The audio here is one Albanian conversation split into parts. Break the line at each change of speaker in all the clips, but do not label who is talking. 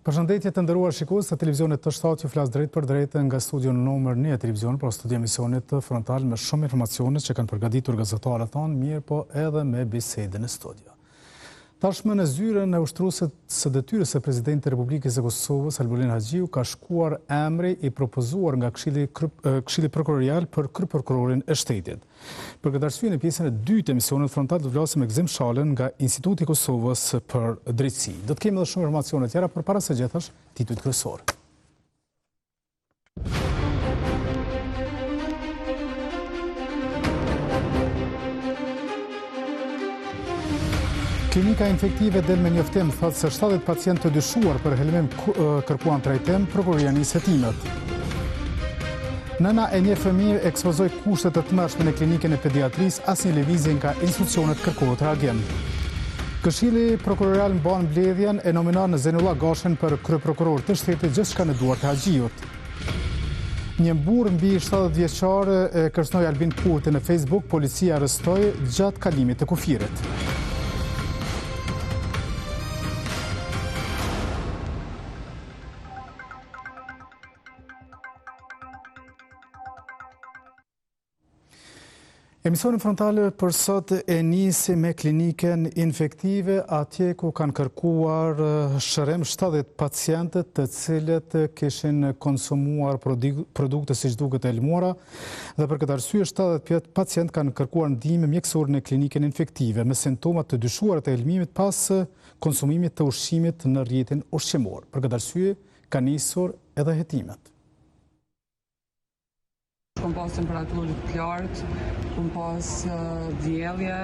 Përshëndetje të nderuar shikues të televizionit të shtatë, ju flas drejt për drejt nga studio nëmër 1 e televizionit, por studio emisionit frontal me shumë informacione që kanë përgatitur gazetarët tanë, mirë po edhe me bisedën e studio. Tashmë në zyrën e ushtruesit së detyrës së Presidentit të Republikës së Kosovës, Albolin Haxhiu, ka shkuar emri i propozuar nga Këshilli Prokurorial për kryeprokurorin e shtetit. Për këtë arsye, në pjesën e dytë të emisionit frontal do të flasim me Gzim Shalën nga Instituti i Kosovës për Drejtësi. Do të kemi edhe shumë informacione tjera, por para së gjithash, titujt kryesor. Klinika infektive del me njoftim, thotë se 70 pacientë të dyshuar për helmim kërkuan trajtim, prokuroria nis hetimet. Nëna e një fëmijë ekspozoi kushte të tmerrshme në klinikën e pediatrisë, asnjë lëvizje nga institucionet kërkohet reagim. Këshilli Prokurorial mban mbledhjen e nominon Zenullah Gashen për kryeprokuror të shtetit, gjithçka në duart e Haxhiut. Një burr mbi 70 vjeçar e kërcënoi Albin Kurti në Facebook, policia arrestoi gjatë kalimit të kufirit. Emisioni frontale për sot e nisi me klinikën infektive, atje ku kanë kërkuar shërim 70 pacientët të cilët kishin konsumuar produkte siç duket e elmuara, dhe për këtë arsye 70 pacientë kanë kërkuar ndihmë mjekësore në klinikën infektive me simptoma të dyshuara të elmimit pas konsumimit të ushqimit në rrjetin ushqimor. Për këtë arsye kanë nisur edhe hetimet.
Kom pas temperaturë të lartë, kom pas diellje,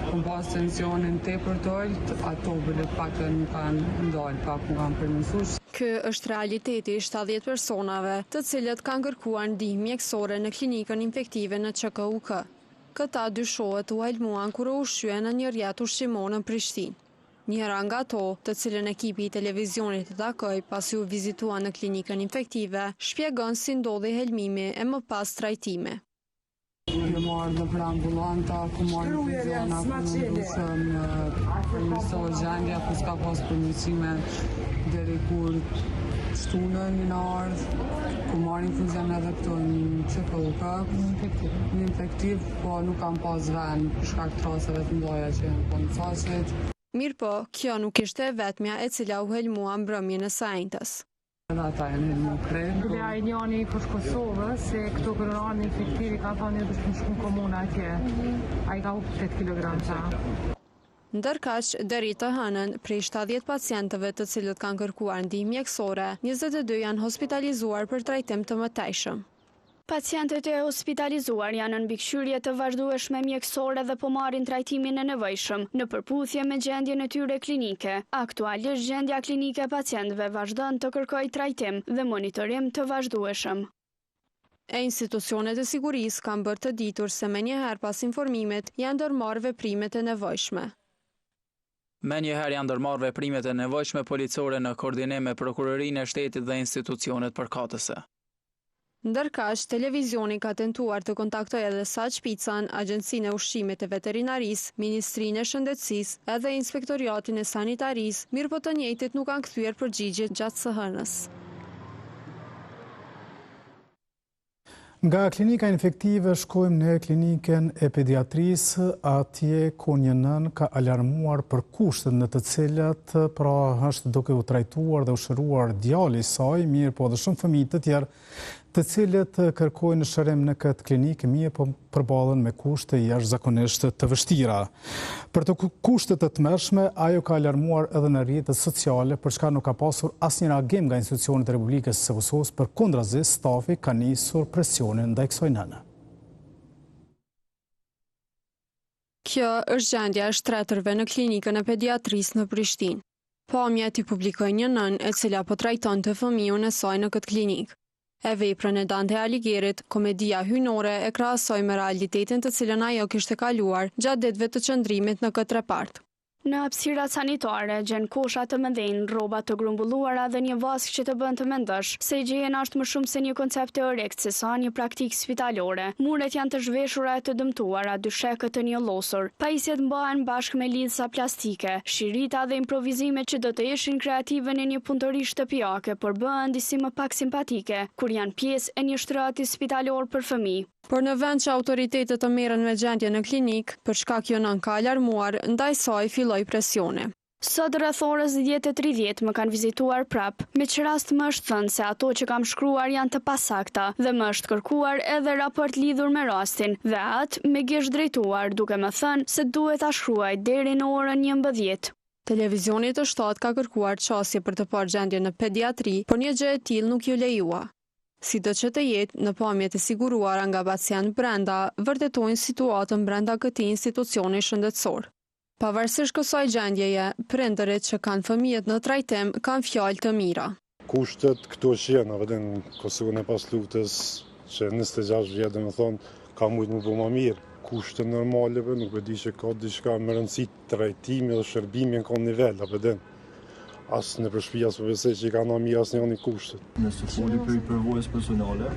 kom pas tensionin tepër të lartë, ato bële pakën kanë ndalë, pak më kanë përmirësuar.
Ky është realiteti i 70 personave, të cilët kanë kërkuar ndihmë mjekësore në klinikën infektive në CKUK. Këta dyshohet u helmuan kur u ushqyen në një rrjet ushqimor në Prishtinë. Njëra nga ato, të cilën ekipi i televizionit të takoi pasi u vizitua në klinikën infektive, shpjegon si ndodhi helmimi e më pas trajtime.
Në marrë në për ambulanta, ku marrë në fiziona, ku në dushëm përmirësohë gjendja, ku s'ka pas përmirësime deri kur shtunën në ardhë, ku marrë infuzion edhe këto në CKUK, në infektiv, po nuk kam pas vend për shkak të rasteve të mdoja që janë po në fasit.
Mirë po, kjo nuk ishte e vetmja e cila u helmua mbrëmjen e së njëjtës.
Ata janë helmu krejt.
Bile a i njani i poshtë Kosovës, se këto kërëranë infektivi ka thonë një dëshmë shku në komunë atje. A i ka u 8 kg qa.
Ndërkaq, deri të hënën, prej 70 pacientëve të cilët kanë kërkuar ndihmë mjekësore, 22 janë hospitalizuar për trajtim të mëtejshëm.
Pacientët e hospitalizuar janë në mbikëqyrje të vazhdueshme mjekësore dhe po marrin trajtimin e nevojshëm në përputhje me gjendjen e tyre klinike. Aktualisht gjendja klinike e pacientëve vazhdon të kërkojë trajtim dhe monitorim të vazhdueshëm.
E institucionet e sigurisë kanë bërë të ditur se menjëherë pas informimit janë ndërmarrë veprimet e nevojshme.
Menjëherë janë ndërmarrë veprimet e nevojshme policore në koordinim me prokurorinë e shtetit dhe institucionet përkatëse.
Ndërkaq, televizioni ka tentuar të kontaktojë edhe Saç Pican, Agjencinë e Ushqimit të Veterinarisë, Ministrinë e Shëndetësisë edhe Inspektoriatin e Sanitarisë, mirë po të njëjtit nuk kanë kthyer përgjigje gjatë së hënës.
Nga klinika infektive shkojmë në klinikën e pediatrisë, atje ku një nën ka alarmuar për kushtet në të cilat pra është duke u trajtuar dhe u shëruar djali i saj, mirë po dhe shumë fëmijë të tjerë të cilët kërkojnë shërim në këtë klinikë, mirë po përballen me kushte jashtëzakonisht të vështira. Për të kushte të tmerrshme, ajo ka alarmuar edhe në rrjetet sociale, për çka nuk ka pasur asnjë reagim nga institucionet e Republikës së Kosovës, përkundrazi stafi ka nisur presionin ndaj kësaj nëne.
Kjo është gjendja e shtretërve në klinikën e pediatrisë në Prishtinë. Pamjet i publikoi një nën e cila po trajtonte fëmijën e saj në këtë klinikë. E veprën e Dante Aligjerit, komedia hyjnore e krahasoi me realitetin të cilën ajo kishte kaluar gjatë ditëve të qëndrimit në këtë repart.
Në hapësirat sanitare, gjen kosha të mëdhenj, rroba të grumbulluara dhe një vask që të bën të mendosh se gjejena është më shumë se një koncept teorik se sa një praktikë spitalore. Muret janë të zhveshura e të dëmtuara, dyshekët të njollosur. Pajisjet mbahen bashkë me lidhsa plastike, shirita dhe improvizimet që do të ishin kreative në një punëtori shtëpiake, por bëhen disi më pak simpatike, kur janë pjesë e një shtrati spitalor për fëmijë.
Por në vend që autoritetet të merren me gjendje në klinik, për shkak që nën ka alarmuar, ndaj saj filloi presione.
Sot rreth orës 10:30 më kanë vizituar prap, me që rast më është thënë se ato që kam shkruar janë të pasakta dhe më është kërkuar edhe raport lidhur me rastin dhe atë me gjesh drejtuar duke më thënë se duhet ta shkruaj deri në orën 11.
Televizioni të shtatë ka kërkuar çështje për të parë gjendje në pediatri, por një gjë e tillë nuk ju lejua. Sido që të jetë, në pamjet e siguruara nga pacient brenda, vërtetojnë situatën brenda këtij institucioni shëndetësor. Pavarësisht kësaj gjendjeje, prindërit që kanë fëmijët në trajtim kanë fjalë të mira.
Kushtet këto që janë, vetëm Kosovën e pas luftës që 26 vjet domethënë ka mujt më bëu më mirë. Kushte normale, nuk e di që ka diçka me rëndësi trajtimi dhe shërbimi në kon nivel, apo den. Asë në përshpi, asë përvesej që i ka në mirë, asë një një kushtet.
Nëse foli për i përvojës personale,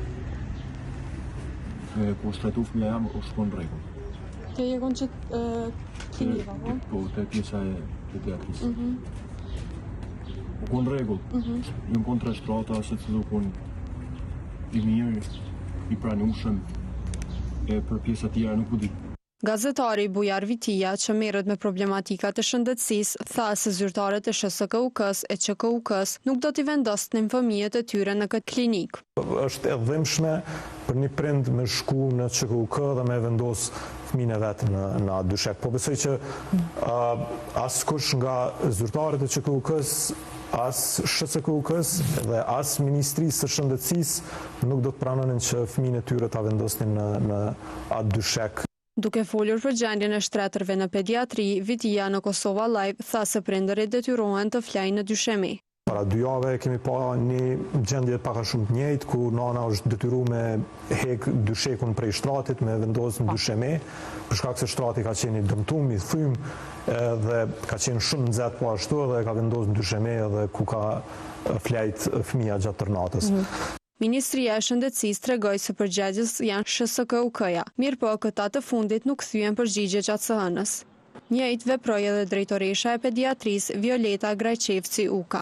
ku shtatu fëmija jam, o shkon regull.
Te je konë që klinika, po?
Po, te pjesa e pediatrisë. O konë regull. Jënë konë tre shtrata, se të konë i mirë, i pranushëm, e për pjesa tjera nuk u di.
Gazetari Bujar Vitia, që merret me problematikat e shëndetësisë, tha se zyrtarët e SHSKUK-s e ÇKUK-s nuk do t'i vendosin fëmijët e tyre në këtë klinik.
Është e dhimbshme për një prind me shku në ÇKUK dhe me vendos fëmijën e vet në atë dyshek. Po besoj që askush nga zyrtarët e ÇKUK-s, as SHSKUK-s dhe as Ministrisë së Shëndetësisë nuk do të pranonin që fëmijën e tyre ta vendosnin në atë dyshek.
Duke folur për gjendjen e shtretërve në pediatri, Vitia në Kosova Live tha se prindërit detyrohen të flajnë në dyshemi.
Para 2 jave kemi pa një gjendje paka shumë të njëjtë, ku nana është detyruar me hek dyshekun prej shtratit, me vendos në dyshemi, për shkak se shtrati ka qenë i dëmtuar, i thym, dhe ka qenë shumë nxehtë po ashtu dhe ka vendosur në dyshemi edhe ku ka flajt fëmia gjatë tërnatës.
Ministria e Shëndetësisë tregoi se përgjegjës janë SHSKUK-ja, mirë po këta të fundit nuk thyen përgjigje gjatë së hënës. Njëjtë veproi edhe drejtoresha e pediatrisë Violeta Grajçevci Uka.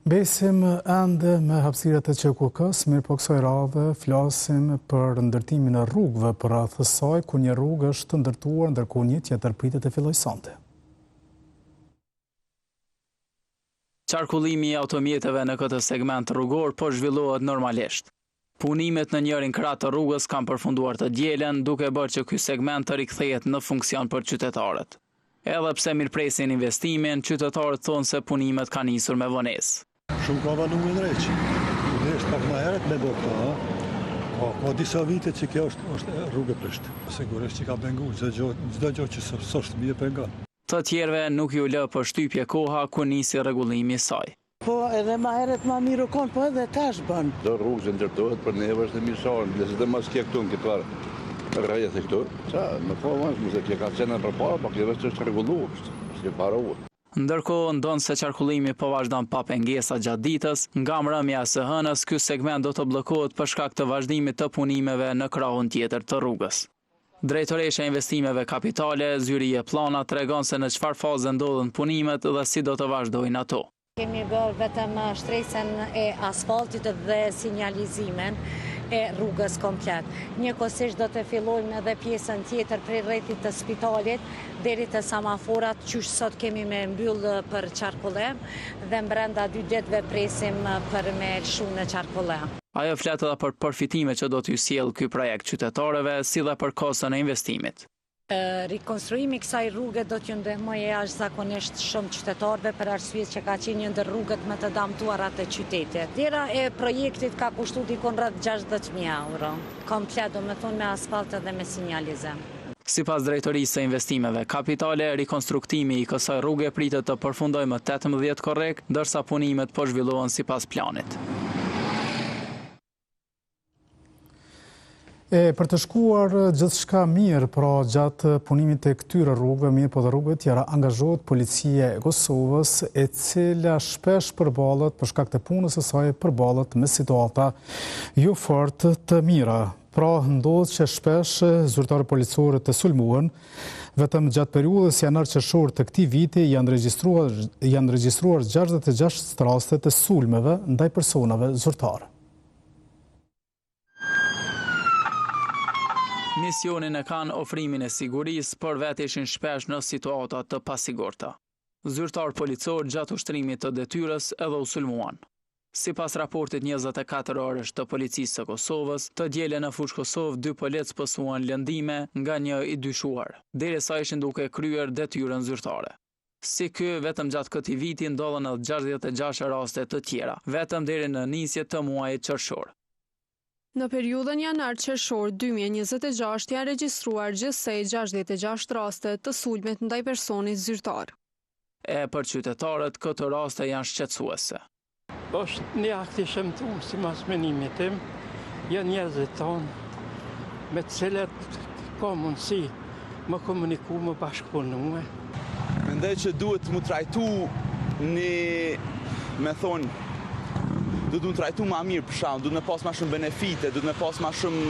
Besim ende me hapësirat e ÇKUK-s, mirë po kësaj radhe flasim për ndërtimin e rrugëve për rreth saj, ku një rrugë është ndërtuar ndërkohë një tjetër pritet të fillojë sonte.
Qarkullimi i automjeteve në këtë segment rrugor po zhvillohet normalisht. Punimet në njërin krah të rrugës kanë përfunduar të dielen, duke bërë që ky segment të rikthehet në funksion për qytetarët. Edhe pse mirëpresin investimin, qytetarët thonë se punimet kanë nisur me vonesë.
Shumë ka vanu me ndreqë. Është pak më herët me do këto, ka disa vite që kjo është rrugë prishtë. Sigurisht që ka pengu, çdo gjë që s'është bie pengon.
Të tjerëve nuk ju lë për shtypje koha ku nisi rregullimi i saj.
Po edhe më herët më mirë kon, po edhe tash bën.
Do rrugë që ndërtohet për neve është mirëson, dhe të mos ke këtu në këtë rrjet e këtu. Ça, më po më se ka qenë përpara, po kjo është rregulluar, është paraur.
Ndërkohë ndonë se qarkullimi po vazhdon pa pengesa gjatë ditës, nga mbrëmja së hënës ky segment do të bllokohet për shkak të vazhdimit të punimeve në krahun tjetër të rrugës. Drejtoresha e investimeve kapitale, Zyri e Plana, tregon se në çfarë faze ndodhen punimet dhe si do të vazhdojnë ato.
Kemi bërë vetëm shtresën e asfaltit dhe sinjalizimin e rrugës komplet. Njëkohësisht do të fillojmë edhe pjesën tjetër prej rrethit të spitalit deri te semaforat, që sot kemi me mbyll për qarkullim dhe brenda 2 ditëve presim për me lshu në qarkullim.
Ajo flet edhe për përfitimet që do t'ju sjellë ky projekt qytetarëve, si dhe për kostën e investimit.
Rikonstruimi kësaj rrugë do t'ju ndihmojë jashtëzakonisht shumë qytetarëve për arsye që ka qenë një ndër rrugët më të dëmtuara të qytetit. Dera e projektit ka kushtuar dikon rreth 60.000 euro. Komplet, domethënë me asfalt dhe me sinjalizim.
Sipas drejtorisë së investimeve kapitale, rikonstruktimi i kësaj rruge pritet të përfundojë më 18 korrek, ndërsa punimet po zhvillohen sipas planit.
Për të shkuar gjithçka mirë, pra gjatë punimit të këtyre rrugëve, mirë po dhe rrugëve tjera, angazhohet policia e Kosovës, e cila shpesh përballet për shkak të punës së saj përballet me situata jo fort të mira. Pra ndodh që shpesh zyrtarë policore të sulmohen. Vetëm gjatë periudhës janar-qershor të këtij viti janë regjistruar 66 raste të sulmeve ndaj personave zyrtarë.
Misionin e kanë ofrimin e sigurisë, por vetë ishin shpesh në situata të pasigurta. Zyrtar policor gjatë ushtrimit të detyrës edhe u sulmuan. Sipas raportit 24 orësh të policisë së Kosovës, të diele në fushë Kosovë 2 polic pësuan lëndime nga një i dyshuar, derisa ishin duke kryer detyrën zyrtare. Si ky, vetëm gjatë këtij viti ndodhen edhe 66 raste të tjera, vetëm deri në nisje të muajit qershor.
Në periudhën janar-qershor 2026 janë regjistruar gjithsej 66 raste të sulmet ndaj personit zyrtar.
Për qytetarët, këto raste janë shqetësuese.
Është një akt i shëmtuar sipas menimit tim, janë njerëzit tonë me të cilët ka mundësi më komuniku, më bashkëpunue.
Mendoj që duhet mu trajtu duhet më trajtu ma mirë për shkak, duhet me pas ma shumë benefite, duhet me pas ma shumë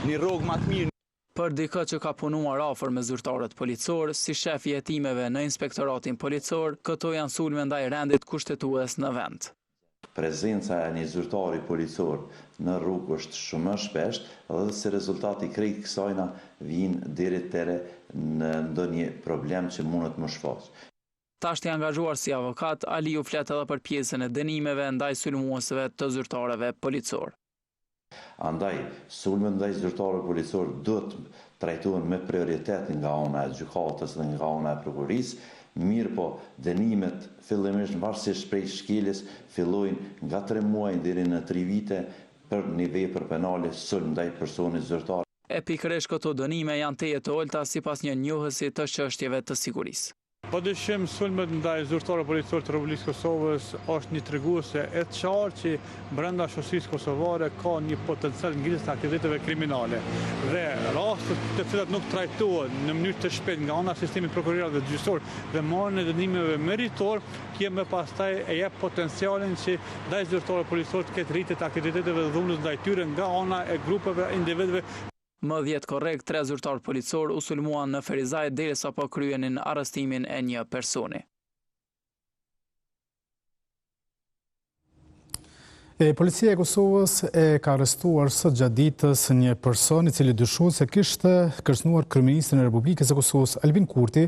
një rrogë ma të mirë.
Për dikë që ka punuar afër me zyrtarët policor, si shefi i hetimeve në inspektoratin policor, këto janë sulme ndaj rendit kushtetues në vend.
Prezenca e një zyrtari policor në rrugë është shumë më shpesh dhe si rezultati krejt kësajna vijnë deri tere në ndonjë problem që mundet më shfaq.
Tashti angazhuar si avokat, Aliu flet edhe për pjesën e dënimeve ndaj sulmuesve të zyrtarëve policor.
Andaj, sulmet ndaj zyrtarëve policor duhet trajtohen me prioritet nga ana e gjykatës dhe nga ana e prokurisë, mirë po dënimet fillimisht varësisht prej shkeljes fillojnë nga 3 muaj deri në 3 vite për një vepër penale sulm ndaj personit zyrtar.
Pikërisht këto dënime janë teje të ulta sipas një njohësi të çështjeve të sigurisë.
Padyshim sulmet ndaj zyrtarëve policor të Republikës Kosovës është një treguese e qartë që brenda shoqërisë kosovare ka një potencial ngritje të aktiviteteve kriminale dhe rastet të cilat nuk trajtohen në mënyrë të shpejtë nga ana e sistemit prokurorit dhe gjyqësor dhe marrjen e dënimeve meritor, kemi pastaj e jep potencialin që ndaj zyrtarëve policor të ketë rritje të aktiviteteve dhe dhunës ndaj tyre nga ana e grupeve individëve.
Më 10 korrekt, 3 zyrtarë policor u sulmuan në Ferizaj derisa po kryenin arrestimin e një personi.
Policia e Kosovës e ka arrestuar sot gjatë ditës një person i cili dyshohet se kishte kërcënuar kryeministrin e Republikës së Kosovës Albin Kurti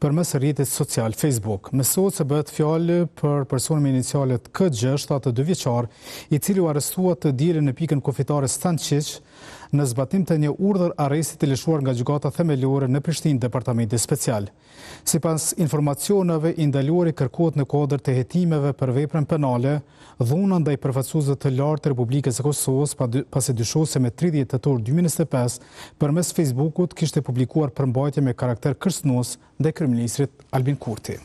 përmes rrjetit social Facebook. Mësohet se bëhet fjalë për personin me inicialet KG, 72 vjeçar, i cili u arrestua të dielën në pikën kufitare Stančić në zbatim të një urdhër arresti të lëshuar nga gjykata themelore në Prishtinë, departamenti special. Sipas informacioneve, i ndaluari kërkohet në kuadër të hetimeve për veprën penale, dhuna ndaj përfaqësuesve të lartë të Republikës së Kosovës, pasi dyshohet se me 30 tetor 2025 përmes Facebookut kishte publikuar përmbajtje me karakter kërcënues ndaj kryeministrit Albin Kurti.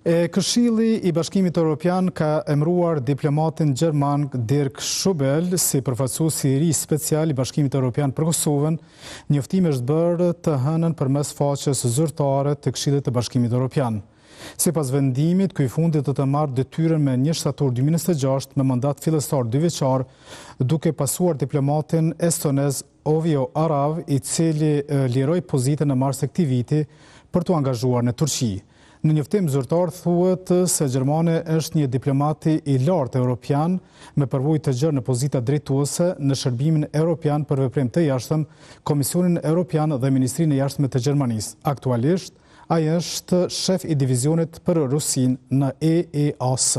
Këshilli i Bashkimit Evropian ka emëruar diplomatin gjerman Dirk Schubel si përfaqësues i ri special i Bashkimit Evropian për Kosovën. Njoftimi është bërë të hënën përmes faqes zyrtare të Këshillit të Bashkimit Evropian. Sipas vendimit, ky i fundit do të marrë detyrën me 1 shtator 2026 me mandat fillestar 2 vjeçar, duke pasuar diplomatin estonez Ovio Arav, i cili liroi pozitën në mars të këtij viti për t'u angazhuar në Turqi. Në njoftim zyrtar thuhet se Gjermania është një diplomati i lartë evropian me përvojë të gjerë në pozita drejtuese në Shërbimin Evropian për veprim të jashtëm, Komisionin Evropian dhe Ministrinë e Jashtme të Gjermanisë. Aktualisht, ai është shef i divizionit për Rusinë në EEAS.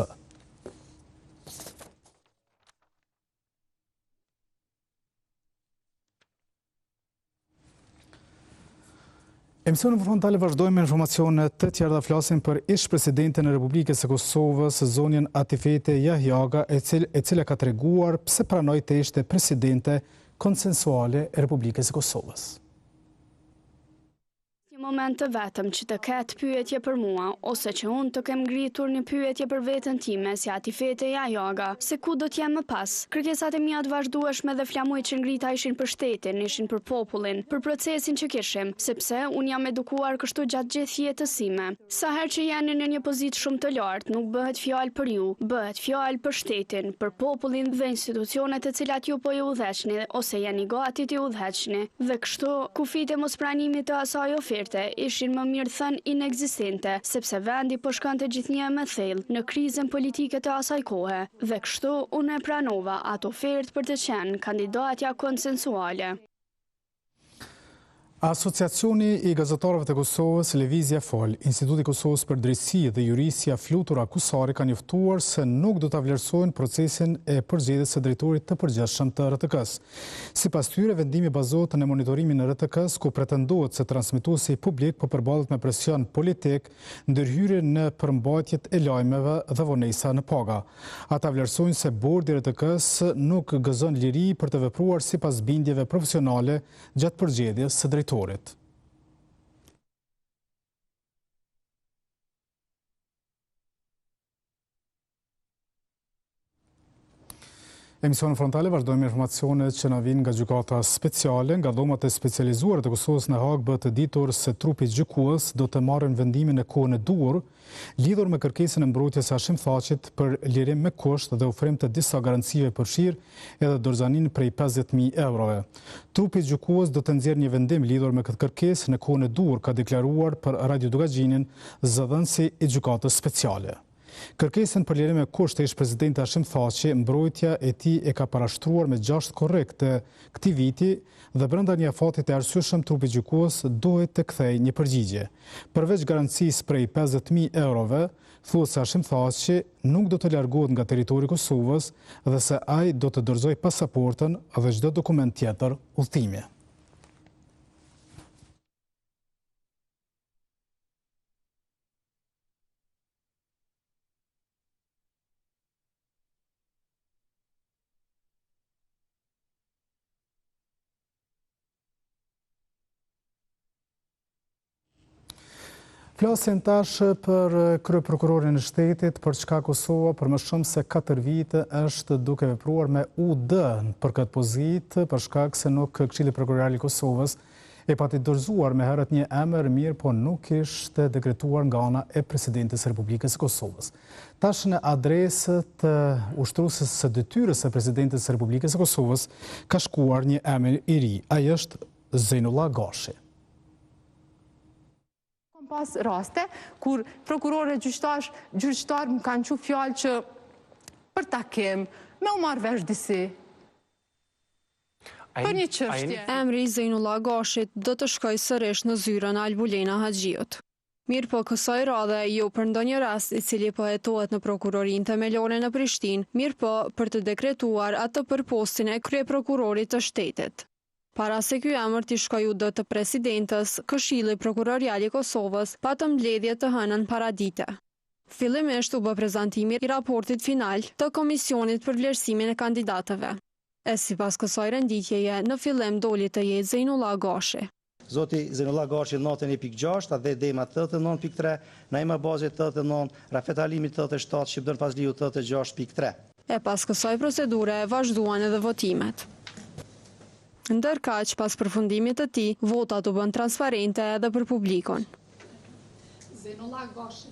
Emisionin frontale vazhdojmë me informacione të tjera dhe flasim për ish-presidentin e Republikës së Kosovës, zonjën Atifete Jahjaga, e cila ka treguar pse pranoi të ishte presidente konsensuale e Republikës së Kosovës.
moment të vetëm që të ketë pyetje për mua, ose që unë të kem ngritur një pyetje për veten time, si ati fete ja joga, se ku do t'jem më pas. Kërkesat e mia të vazhdueshme dhe flamujt që ngrita ishin për shtetin, ishin për popullin, për procesin që kishim, sepse unë jam edukuar kështu gjatë gjithë jetës sime. Sa herë që jeni në një pozitë shumë të lartë, nuk bëhet fjalë për ju, bëhet fjalë për shtetin, për popullin dhe institucionet e cilat ju po i udhëheqni ose jeni gati t'i udhëheqni. Dhe kështu, kufit e mospranimit të asaj oferte ishin më mirë thënë inekzistente, sepse vendi po shkonte gjithnjë me thellë në krizën politike të asaj kohe. Dhe kështu unë e pranova atë ofertë për të qenë kandidatja konsensuale.
Asociacioni i gazetarëve të Kosovës, Lëvizja Fol, Instituti Kosovës për Drejtësi dhe Jurisja Flutur Akusari ka njoftuar se nuk do ta vlerësojnë procesin e përgjedhjes së drejtorit të përgjithshëm të RTK-s. Sipas tyre, vendimi bazohet në monitorimin e RTK-s, ku pretendohet se transmetuesi publik po përballet me presion politik, ndërhyrje në përmbajtjet e lajmeve dhe vonesa në paga. Ata vlerësojnë se bordi i RTK-s nuk gëzon liri për të vepruar sipas bindjeve profesionale gjatë përgjedhjes së drejtorit. Emisionin frontale vazhdojmë informacionet që na vijnë nga gjykata speciale. Nga dhomat e specializuara të Kosovës në Hagë bëhet e ditur se trupi gjykues do të marrën vendimin në kohën e duhur lidhur me kërkesën e mbrojtjes së Hashim Thaqit për lirim me kusht dhe ofrim të disa garancive përfshirë edhe dorëzanin prej 50.000 eurove. Trupi gjykues do të nxjerrë një vendim lidhur me këtë kërkesë në kohën e duhur, ka deklaruar për Radio Dugaxhinin zëdhënësi i gjykatës speciale. Kërkesën për lirim me kusht e ish-presidenti Hashim Thaqi, mbrojtja e tij e ka parashtruar me 6 korrekt të këtij viti dhe brenda një afatit të arsyeshëm trupi gjykues duhet të kthejë një përgjigje. Përveç garancisë prej 50.000 eurove, thuhet se Hashim Thaqi nuk do të largohet nga territori i Kosovës dhe se ai do të dorëzojë pasaportën dhe çdo dokument tjetër udhëtimi. Flasin tash për kryeprokurorin e shtetit, për çka Kosova për më shumë se 4 vite është duke vepruar me UD për këtë pozitë, për shkak se nuk Këshilli Prokuroral i Kosovës e pati dorëzuar me herët një emër, mirë po nuk ishte dekretuar nga ana e Presidentit së Republikës së Kosovës. Tash në adresë të ushtruesës së detyrës së Presidentit së Republikës së Kosovës ka shkuar një emër i ri. Ai është Zejnullah Gashi.
Pas raste, kur prokurore gjyqtar më kanë qu fjallë që për takim, me u marrë vesh disi. Për një çështje.
Emri i Zejnullah Gashit do të shkoj sërish në zyrën Albulena Haxhiut. Mirë po kësaj radhe, jo për ndonjë rast i cili po hetohet në prokurorinë themelore në Prishtinë, mirë po për të dekretuar atë për postin e kryeprokurorit të shtetit. Para se ky emër t'i shkojë UD të presidentës, Këshilli Prokurorial i Kosovës patëm mbledhje të hënën paradite. Fillimisht u bë prezantimi i raportit final të Komisionit për vlerësimin e kandidatëve. E sipas kësaj renditjeje, në fillim doli të jetë Zejnullah Gashi.
Zoti Zejnullah Gashi notën 1.6, dhe Dema 89.3, Naima Bazi 89, Rafet Halimi 87, Shqiptar Fazliu 86.3.
E pas kësaj procedure vazhduan edhe votimet. Ndërkaq, pas përfundimit të tij, votat u bën transparente edhe për publikun.
Zejnullah Gashi.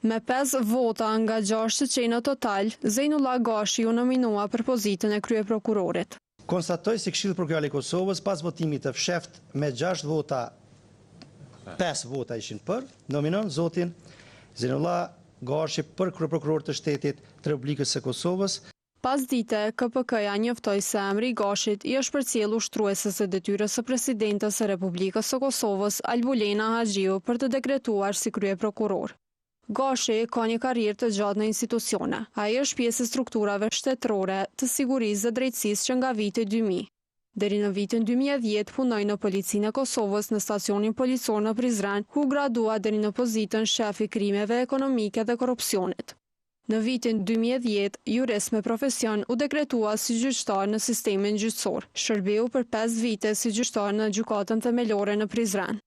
Me 5 vota nga 6 që në total, Zejnullah Gashi u nominua për pozitën e kryeprokurorit.
Konstatoj se Këshilli Prokuroral i Kosovës pas votimit të fsheft me 6 vota, 5 vota ishin për, nominon zotin Zejnullah Gashi për kryeprokuror të shtetit të Republikës së Kosovës.
Pas dite, KPK-ja njoftoi se emri i Gashit i është përcjellur ushtruesës së detyrës së Presidentës së Republikës së Kosovës, Albulena Haxhiu, për të dekretuar si kryeprokuror. Gashi ka një karrierë të gjatë në institucione. Ai është pjesë e strukturave shtetërore të sigurisë dhe drejtësisë që nga viti 2000. Deri në vitin 2010 punoi në Policinë e Kosovës në stacionin policor në Prizren, ku gradua deri në pozitën shefi krimeve ekonomike dhe korrupsionit. Në vitin 2010, jurist me profesion u dekretua si gjyqtar në sistemin gjyqësor. Shërbeu për 5 vite si gjyqtar në gjykatën themelore në Prizren.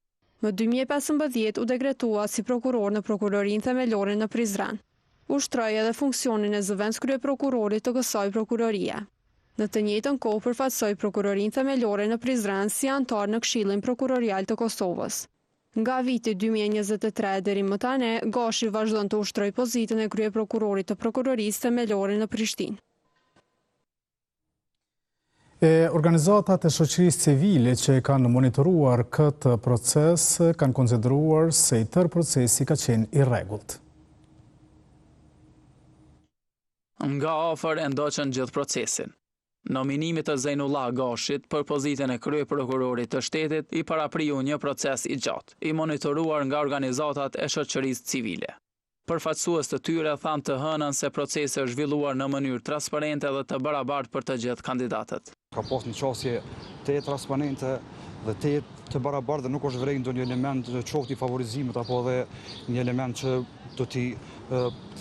Më 2015 u dekretua si prokuror në prokurorinë themelore në Prizren. Ushtroi edhe funksionin e zëvendës kryeprokurorit të kësaj prokurorie. Në të njëjtën kohë përfaqësoi prokurorinë themelore në Prizren si antar në Këshillin Prokurorial të Kosovës. Nga viti 2023 deri më tani, Gashi vazhdon të ushtrojë pozitën e kryeprokurorit të prokurorisë themelore në Prishtinë.
Organizatat e shoqërisë civile që kanë monitoruar këtë proces kanë konsideruar se i tërë procesi ka qenë i rregullt.
Nga afër e ndoqën gjithë procesin. Nominimit të Zejnullah Gashit për pozitën e kryeprokurorit të shtetit i parapriu një proces i gjatë, i monitoruar nga organizatat e shoqërisë civile. Përfaqësues të tyre thanë të hënën se procesi është zhvilluar në mënyrë transparente dhe të barabartë për të gjithë kandidatët.
Ka pas një qasje të transparente dhe të barabartë dhe nuk është vrejnë ndonjë element qoftë i favorizimit apo dhe një element që do t'i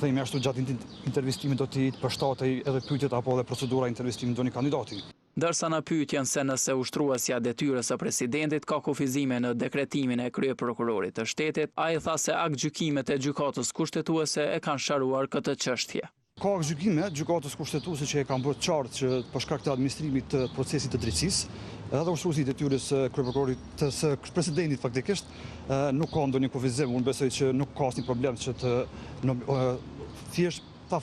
thejmë ashtu gjatë intervistimit do t'i përshtatej edhe pyetjet apo dhe procedura intervistimit ndonjë kandidati.
Dërsa në pyetjen se nëse ushtruesja detyrës së presidentit ka kufizime në dekretimin e kryeprokurorit të shtetit, ai tha se aktgjykimet e gjykatës kushtetuese e kanë sharuar këtë çështje.
Ka aktgjykime gjykatës kushtetuese që e kanë bërë qartë që për shkak të administrimit të procesit të drejtësisë, edhe ushtruesi i detyrës së kryeprokurorit së presidentit faktikisht nuk ka ndonjë kufizim. Unë besoj që nuk ka asnjë problem që të thjesht ta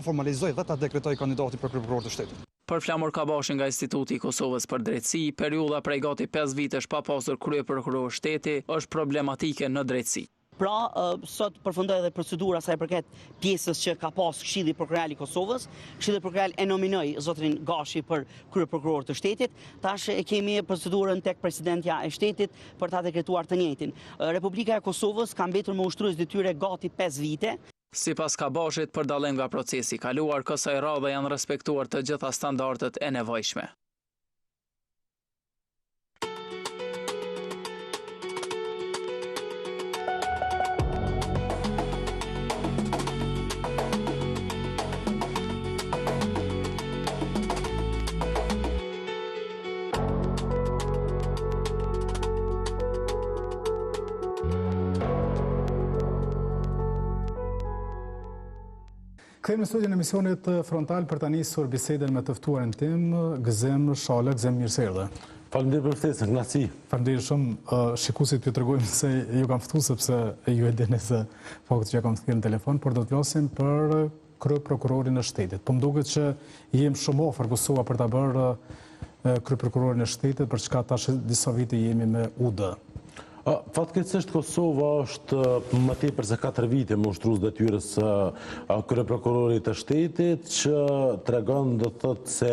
formalizoj dhe ta dekretoj kandidati për kryeprokuror të shtetit.
Për Flamur Kabashi nga Instituti i Kosovës për Drejtësi, periudha prej gati 5 vitesh pa pasur kryeprokuror shteti është problematike në drejtësi.
Pra, sot përfundoi edhe procedura sa i përket pjesës që ka pas Këshilli Prokurorial i Kosovës. Këshilli Prokurorial e nominoi zotrin Gashi për kryeprokuror të shtetit. Tash e kemi procedurën tek presidentja e shtetit për ta dekretuar të njëjtin. Republika e Kosovës ka mbetur me ushtrues detyre gati 5 vite.
Sipas Kabashit, për dallim nga procesi i kaluar, kësaj radhe janë respektuar të gjitha standardet e nevojshme.
Kthehemi në studion e emisionit frontal për ta nisur bisedën me të ftuarin tim, Gëzem Shala. Gëzem, mirë se erdhe.
Faleminderit për ftesën, kënaqësi.
Faleminderit shumë. Shikuesit ju tregojmë se ju kam ftuar sepse ju e dini se fakti që kam thënë në telefon, por do të flasim për kryeprokurorin e shtetit. Po më duket që jem shumë afër Kosova për ta bërë kryeprokurorin e shtetit, për çka tash disa vite jemi me UD.
Fatkeqësisht Kosova është më tepër se 4 vite me ushtrues detyrës kryeprokurorit të shtetit, që tregon do të thotë se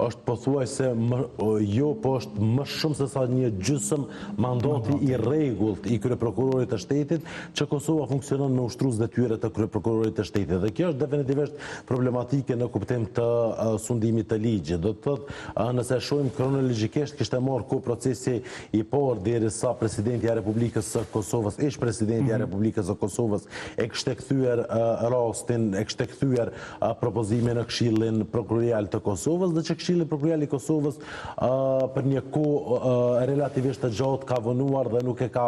është pothuajse po është më shumë se sa një gjysmë mandati i rregullt i kryeprokurorit të shtetit, që Kosova funksionon me ushtrues detyrë të kryeprokurorit të shtetit. Dhe kjo është definitivisht problematike në kuptim të sundimit të ligjit. Do të thotë nëse shohim kronologjikisht kishte marrë kohë procesi i parë derisa presidenti Republikës së Kosovës, ish-presidenti i Republikës së Kosovës e kishte kthyer rastin, e kishte kthyer propozimin në Këshillin Prokurorial të Kosovës, dhe që Këshilli Prokurorial i Kosovës për një kohë relativisht të gjatë ka vonuar dhe nuk e ka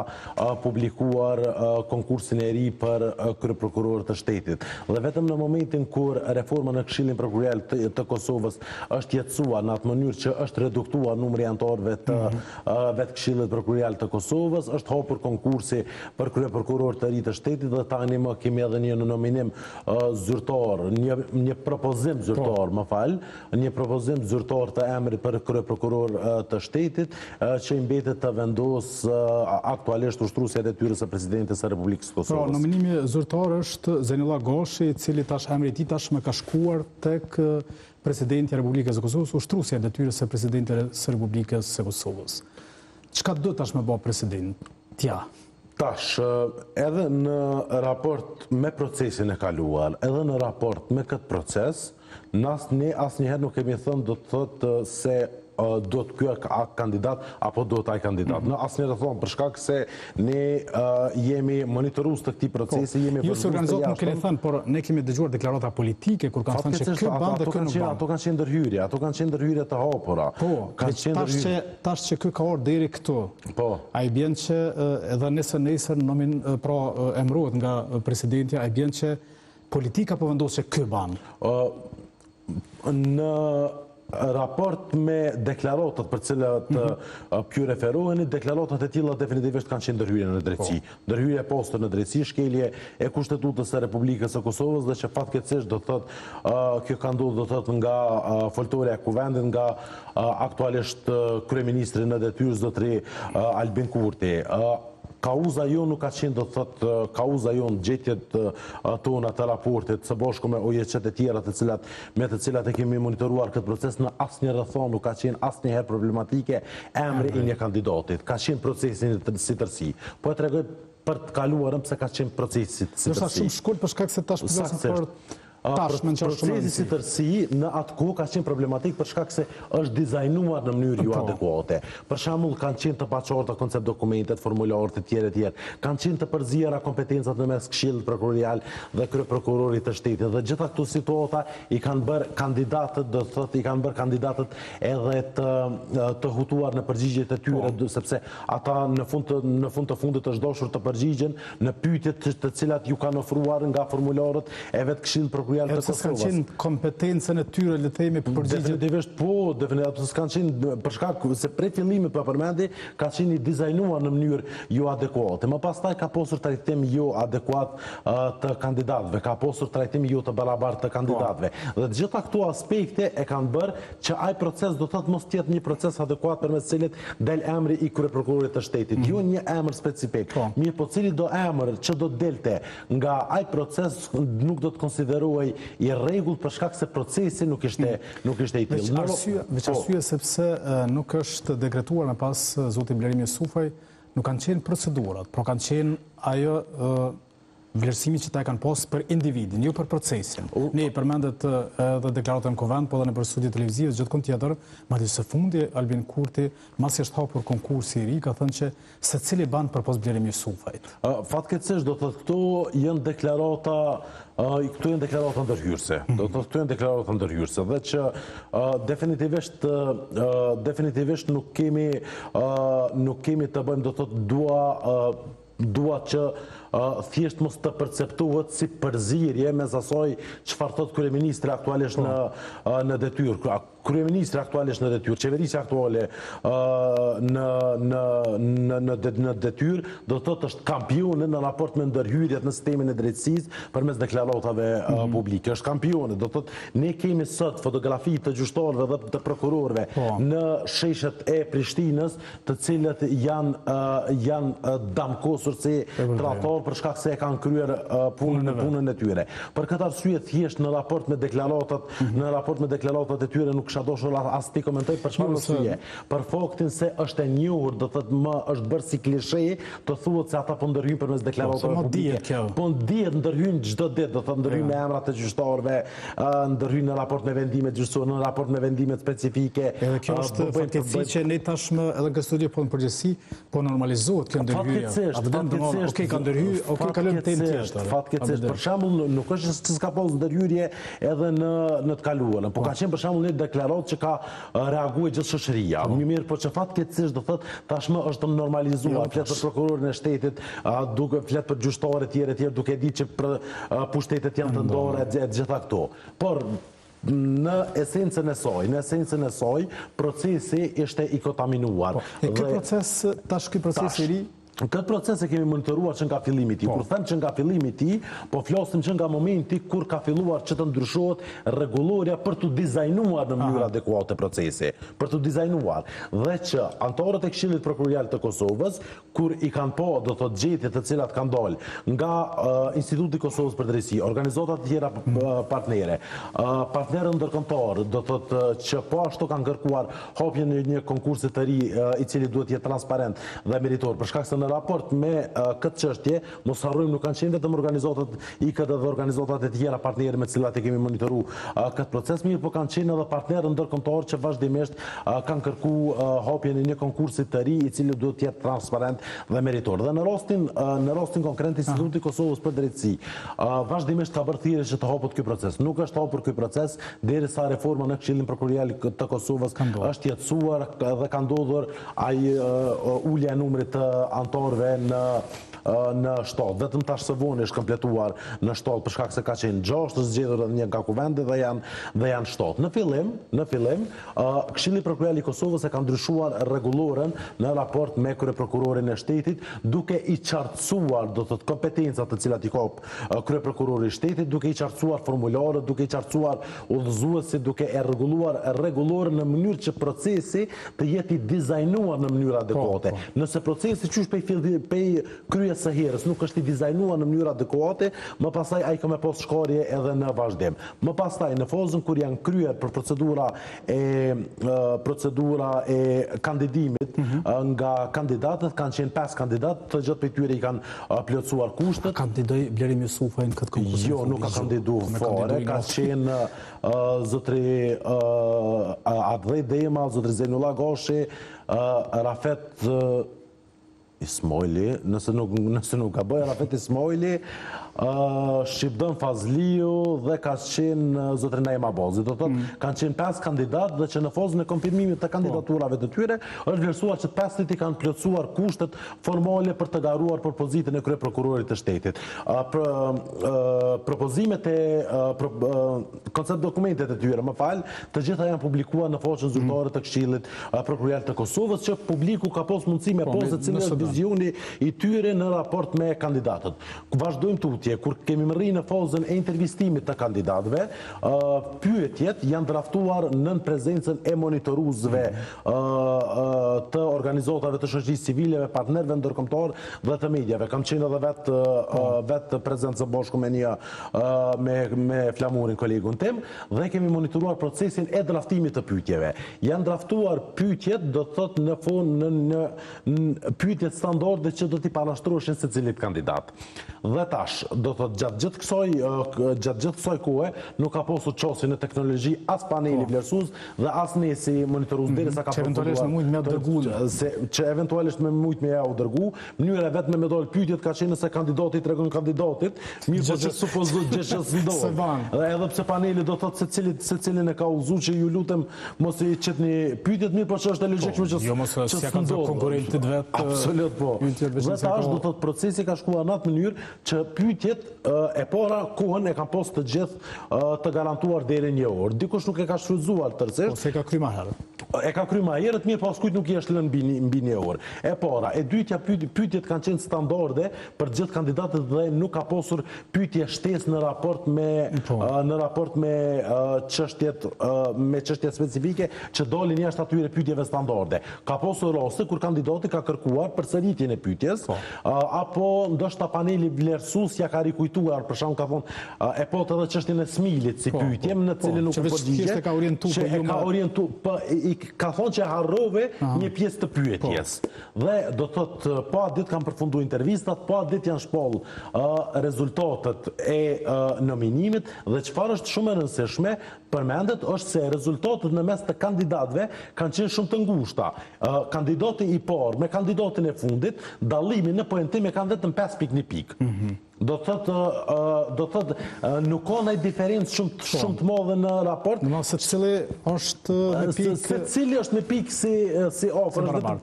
publikuar konkursin e ri për kryeprokuror të shtetit. Dhe vetëm në momentin kur reforma në Këshillin Prokurorial të Kosovës është jetësuar në atë mënyrë që është reduktuar numri anëtarëve të vetë Këshillit Prokurorial të Kosovës, është hapur konkursi për kryeprokuror të ri të shtetit, dhe tani më kemi edhe një nominim zyrtar, një propozim zyrtar, një propozim zyrtar të emrit për kryeprokuror të shtetit, që i mbetet të vendos aktualisht ushtruesja e detyrës së presidentit të Republikës së Kosovës.
Pra, nominimi zyrtar është Zejnullah Gashi, i cili tash emri i tij tashmë ka shkuar tek presidenti i Republikës së Kosovës, ushtruesja e detyrës së presidentit të Republikës së Kosovës. Çka do tash me bë presidentja?
Tash, edhe në raport me procesin e kaluar, edhe në raport me këtë proces, ne asnjëherë nuk kemi thënë do të thotë se duhet ky kandidat apo duhet ai kandidat. Në asnjëherë thonë për shkak se ne jemi monitorues të këtij procesi, jemi
ju si organizator nuk keni thënë, por ne kemi dëgjuar deklarata politike kur kanë thënë se ky ban dhe ky nuk ban.
Ato kanë qenë ndërhyrje, ato kanë qenë ndërhyrje të hapura.
Tash që ky ka orë deri këtu. Ai bën që edhe nesër pra emërohet nga presidenti, ai bën që politika po vendos se ky ban.
Në raport me deklaratat për cilat ju referoheni, deklaratat e tilla definitivisht kanë qenë ndërhyrje në drejtësi. Ndërhyrje poste në drejtësi, shkelje e kushtetutës së Republikës së Kosovës, dhe që fatkeqësisht do të thotë kjo ka ndodhur do të thotë nga foltorja e kuvendit, nga aktualisht kryeministri në detyrë zotëri Albin Kurti. Kauza jo nuk ka qenë, do të thotë, kauza jo në gjetjet tona të raportit së bashku me OJC-t e tjera me të cilat e kemi monitoruar këtë proces, në asnjë rrethon nuk ka qenë asnjëherë problematike emri i një kandidatit. Ka qenë procesi si tërësi. Po e tregoj për të kaluarën pse ka qenë procesi si tërësi.
Është shumë shkurt për shkak se tash përse për
procesi si tërësi në atë kohë ka qenë problematik për shkak se është dizajnuar në mënyrë jo adekuate. Për shembull, kanë qenë të paqarta koncept dokumentet, formularët e tjerë. Kanë qenë të përziera kompetencat në mes Këshillit Prokurorial dhe kryeprokurorit të shtetit. Dhe gjitha këto situata i kanë bërë kandidatët, do të thotë, i kanë bërë kandidatët edhe të hutuar në përgjigjet e tyre, sepse ata në fund të fundit është dashur të përgjigjen në pyetjet të cilat ju kanë ofruar nga formularët e vetë Këshillit Prokurorial.
E se s'kanë qenë kompetencën e tyre, le të themi, për përgjigje?
Definitivisht po, definitivisht s'kanë qenë, për shkak se prej fillimit për përmendi, ka qenë i dizajnuar në mënyrë jo adekuate. Më pastaj ka posur trajtim jo adekuat të kandidatëve, ka posur trajtim jo të barabartë të kandidatëve. Dhe të gjitha këto aspekte e kanë bërë që ai proces do të thotë mos tjetë një proces adekuat përmes cilit del emri i kryeprokurorit të shtetit. Jo një emër specifik, mirë po cili do emër që do delte nga ai proces nuk do të konsiderohej i rregullt për shkak se procesi nuk ishte i tillë.
Veç arsye sepse nuk është dekretuar me pas zoti Blerim Jusufaj, nuk kanë qenë procedurat, por kanë qenë ajo vlerësimi që ta kanë pas për individin, jo për procesin. Ne përmendet edhe deklaratën në Kuvend, po edhe në për studio televizive, gjithë tjetër, madje së fundi Albin Kurti, masi është hapur konkursi i ri, ka thënë që secili ban përpos Blerim Jusufajt.
Fatkeqësisht do të thotë këto janë deklarata këtu janë deklarata ndërhyrëse. Do të thotë këtu janë deklarata ndërhyrëse dhe që definitivisht nuk kemi të bëjmë, do të thotë dua që thjesht mos të perceptohet si përzierje mes asaj çfarë thot kryeministri aktualisht në detyrë. Kryeministri aktualisht në detyrë, qeverisja aktuale në detyrë, do të thotë është kampione në raport me ndërhyrjet në sistemin e drejtësisë përmes deklaratave publike. Është kampione, do të thotë ne kemi sot fotografi të gjyqtarëve dhe të prokurorëve në sheshet e Prishtinës, të cilët janë damkosur si tradhtor për shkak se e kanë kryer punën e tyre. Për këtë arsye thjesht në raport me deklaratat e tyre nuk kisha dashur as ti komentoj për çfarë arsye. Për faktin se është e njohur, do thotë më është bërë si klishe të thuhet se ata po ndërhyjnë përmes deklaratave publike. Po dihet ndërhyjnë çdo ditë, do thotë ndërhyjnë me emrat e gjyqtarëve, ndërhyjnë në raport me vendimet gjyqësore, në raport me vendimet specifike.
Edhe kjo është fatkeqësi që ne tashmë edhe në studio po në përgjithësi po normalizohet kjo ndërhyrje. Okej, ka ndërhyrë, okej, kalojmë temë tjetër.
Fatkeqësisht, për shembull, nuk është se s'ka pas ndërhyrje edhe në të kaluarën, po ka qenë për shembull një deklaratë që ka reaguar gjithë shoqëria. Mirë, po që fatkeqësisht do thotë tashmë është normalizuar, flet për prokurorin e shtetit, duke flet për gjyqtarë të tjerë, duke ditë që pushtetet janë të ndarë e gjitha këto. Por në esencën e saj, procesi ishte i kontaminuar.
Ky proces i ri
Këtë proces e kemi monitoruar që nga fillimi i tij. Kur them që nga fillimi i tij, po flasim që nga momenti kur ka filluar që të ndryshohet rregulloria për të dizajnuar në mënyrë adekuate procesi, për të dizajnuar. Dhe që anëtarët e Këshillit Prokurorial të Kosovës, kur i kanë pa, do thotë gjetje të cilat kanë dalë nga Instituti i Kosovës për Drejtësi, organizata të tjera partnere, partnerë ndërkombëtar, do thotë që po ashtu kanë kërkuar hapjen e një konkursi të ri i cili duhet të jetë transparent dhe meritor, për shkak se në raport me këtë çështje, mos harrojmë nuk kanë qenë vetëm organizatat IKD dhe organizatat e tjera partnerë me të cilat e kemi monitoru këtë proces, mirë po kanë qenë edhe partnerë ndërkombëtar që vazhdimisht kanë kërkuar hapjen e një konkursi të ri i cili duhet të jetë transparent dhe meritor. Dhe në rastin konkret Instituti Kosovës për Drejtësi vazhdimisht ka bërë thirrje që të hapet ky proces. Nuk është hapur ky proces derisa reforma në Këshillin Prokurorial të Kosovës është jetësuar dhe ka ndodhur ulja e numrit të anëtarëve në shtatë. Vetëm tash së voni është kompletuar në shtatë për shkak se ka qenë 6 zgjedhur edhe një nga kuvende dhe janë shtatë. Në fillim, Këshilli Prokurorial i Kosovës e ka ndryshuar rregulloren në raport me kryeprokurorin e shtetit, duke i qartësuar do të thotë kompetencat të cilat i ka kryeprokurori i shtetit, duke i qartësuar formularët, duke i qartësuar udhëzuesit, duke e rregulluar rregulloren në mënyrë që procesi të jetë i dizajnuar në mënyrë adekuate. Nëse procesi qysh pej kryes së herës nuk është i dizajnuar në mënyrë adekuate, më pastaj ai ka më pas shkarje edhe në vazhdim. Më pastaj në fazën kur janë kryer për procedura e kandidimit nga kandidatët, kanë qenë 5 kandidatë, të gjithë prej tyre i kanë plotësuar kushtet.
Kandidoi Blerim Jusufaj në këtë konkurs?
Jo, nuk ka kandiduar fare, ka qenë zotri Adhej Dema, zotri Zenullah Gashi, Rafet Ismaili, nëse nuk ka bëjë Rafet Ismaili, Shqipdën Fazliu dhe ka qenë zotri Naima Bazi. Do thotë kanë qenë 5 kandidatë dhe që në fazën e konfirmimit të kandidaturave të tyre është vlerësuar që 5 i kanë plotësuar kushtet formale për të garuar për pozitën e kryeprokurorit të shtetit. Propozimet koncept dokumentet e tyre, të gjitha janë publikuar në faqen zyrtare të Këshillit Prokurorial të Kosovës, që publiku ka pas mundësi me pasë cilë është vizioni i tyre në raport me kandidatët. Vazhdojmë tutje, kur kemi më rrinë në fazën e intervistimit të kandidatëve, pyetjet janë draftuar nën prezencën e monitoruzve të organizatave të shoqërisë civile, partnerëve ndërkombëtar dhe të mediave. Kam qenë edhe vetë prezencë bashku me Flamurin, kolegun tim, dhe kemi monitoruar procesin e draftimit të pyetjeve. Janë draftuar pyetjet, do të thotë në fund në pyetjet standarde që do t'i parashtroheshin secilit kandidat. Dhe tash, do të thotë gjatë gjithë kësaj kohe nuk ka pasur çosje në teknologji as paneli vlerësues dhe as ne si monitorues derisa ka eventualisht me mujt me u dërgu. Mënyra vetëm me dal pyetjet ka qenë se kandidati tregon kandidatit, mirë po që supozohet gjë që s'ndodh. Dhe edhe pse paneli do thotë secilin e ka udhëzuar që ju lutem mos i çetni pyetjet, mirë po që është e logjikshme që
jo mos ja kanë konkurrentit vet.
Absolut po. Dhe tash do thotë procesi ka shkuar në atë mënyrë që pyetjet e para kohën e kanë pas të gjithë të garantuar deri një orë. Dikush nuk e ka shfrytzuar tërësisht.
Ose e ka kryer më herët.
E ka kryer më herët, mirë pas kujt nuk i është lënë mbi një orë. E para, e dytja pyetjet kanë qenë standarde për gjithë kandidatët dhe nuk ka pasur pyetje shtesë në raport me çështjet specifike që dalin jashtë atyre pyetjeve standarde. Ka pasur raste kur kandidati ka kërkuar përsëritjen e pyetjes, apo ndoshta paneli vlerësues ja ka rikujtuar, për shembull ka thonë e po edhe çështjen e Smilit si pyetje në të cilën nuk u përgjigje. Ka thonë që harrove një pjesë të pyetjes. Dhe do thotë pa ditë kanë përfunduar intervistat, pa ditë janë shpall rezultatet e nominimit dhe çfarë është shumë e rëndësishme përmendet është se rezultatet në mes të kandidatëve kanë qenë shumë të ngushta. Kandidati i parë me kandidatin e fundit, dallimi në poentim e kanë vetëm 5.1 pikë. Do thotë nuk ka ndaj diferencë shumë të madhe në raport.
Se cili është me pikë...
Se cili është me pikë si ofër, është vetëm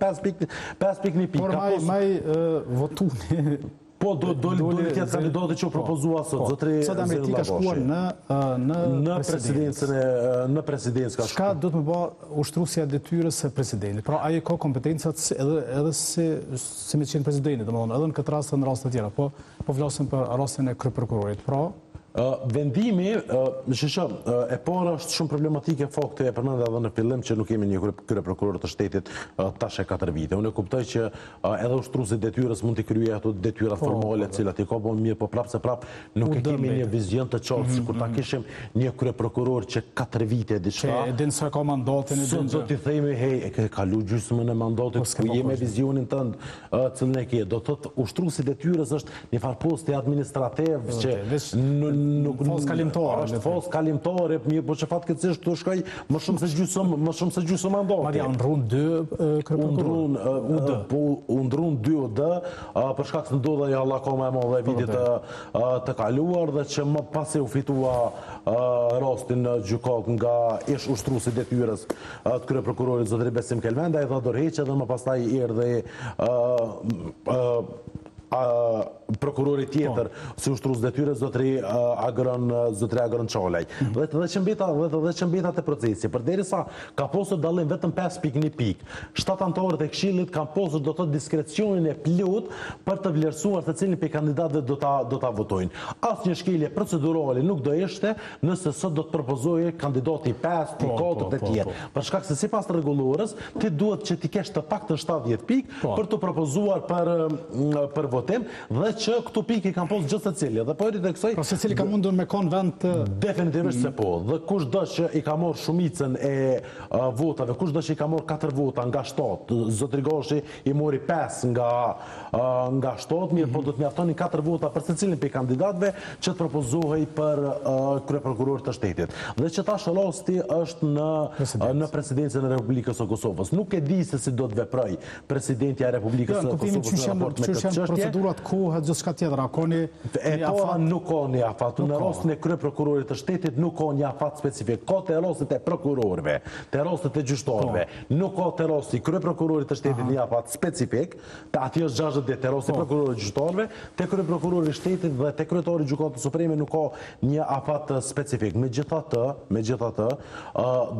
5.1 pikë.
Por maj votuni...
Po, do një tjetë kandidati që u propozua sot, zotri
Zerla ka shkuar
në presidencë ka shkuar.
Shka do të më ba ushtrusja detyrës e presidentit? Pra, aje ka kompetencat edhe si me qenë presidentit, edhe në këtë rast e në rast të tjera, po vlasim për rastin e kryeprokurorit. Pra,
Vendimi, e para është shumë problematike fakti e përmendë edhe në fillim që nuk kemi një krye prokuror të shtetit tash e 4 vite. Unë e kuptoj që edhe ushtruesi detyrës mund t'i kryejë ato detyrat formale, të cilat i ka bën mirë, po prapë se prapë nuk e kemi një vizion të qartë sikur ta kishim një krye prokuror që 4 vite diçka.
Që e din sa ka mandatin e din.
Do t'i themi, hey, e ke kalu gjysmën e mandatit, ku jemi vizionin tënd, cilën e ke. Do thotë ushtruesi detyrës është një farë posti administrativ që
Fos kalimtare.
Është fos kalimtare, mirë, po që fatkeqësisht të shkoj më shumë se gjysmë mandati.
Maria, ndrun 2 kërprokuror.
Ndrun 2 UD, për shkak se ndodha ja Allah ka më e madhe vitet të kaluar dhe që më pasi u fitua rastin në gjykat nga ish ushtruesi detyrës të kryeprokurorit zotëri Besim Kelmenda, ai dha dorëheqje dhe më pastaj erdhi prokurori tjetër si ushtrues detyrës zotëri Agron Çolaj. Dhe që mbeta te procesi, përderisa ka pasur dallim vetëm 5.1 pikë. 7 anëtarët e Këshillit kanë pasur do të diskrecionin e plot për të vlerësuar se cilin prej kandidatëve do ta votojnë. Asnjë shkelje procedurale nuk do ishte nëse sot do të propozojë kandidati 5, 4 e tjerë. Për shkak se sipas rregullorës ti duhet që ti kesh të paktën 70 pikë për të propozuar për votim dhe që këtu pikë i kanë posë gjithë secili. Dhe po erdhi kësaj.
Po secili ka mundur me kon vend të
definitivisht se po. Dhe kush do që i ka marrë shumicën e votave, kush do që i ka marrë 4 vota nga 7, zotëri Gashi i mori 5 nga 7, mirë po do të mjaftonin 4 vota për secilin prej kandidatëve që të propozohej për kryeprokuror të shtetit. Dhe që tash rasti është në presidencën e Republikës së Kosovës. Nuk e di se si do të veproj presidenti i Republikës së Kosovës në raport me këtë çështje.
Procedurat kohë gjithçka tjetër,
nuk ka një afat. Në rastin e kryeprokurorit të shtetit nuk ka një afat specifik. Ka te rastet e prokurorëve, te rastet e gjyqtarëve. Nuk ka te rasti kryeprokurorit të shtetit një afat specifik. Aty është 60 ditë te rasti prokurorit gjyqtarëve, te kryeprokurori i shtetit dhe te kryetari i Gjykatës Supreme nuk ka një afat specifik. Megjithatë,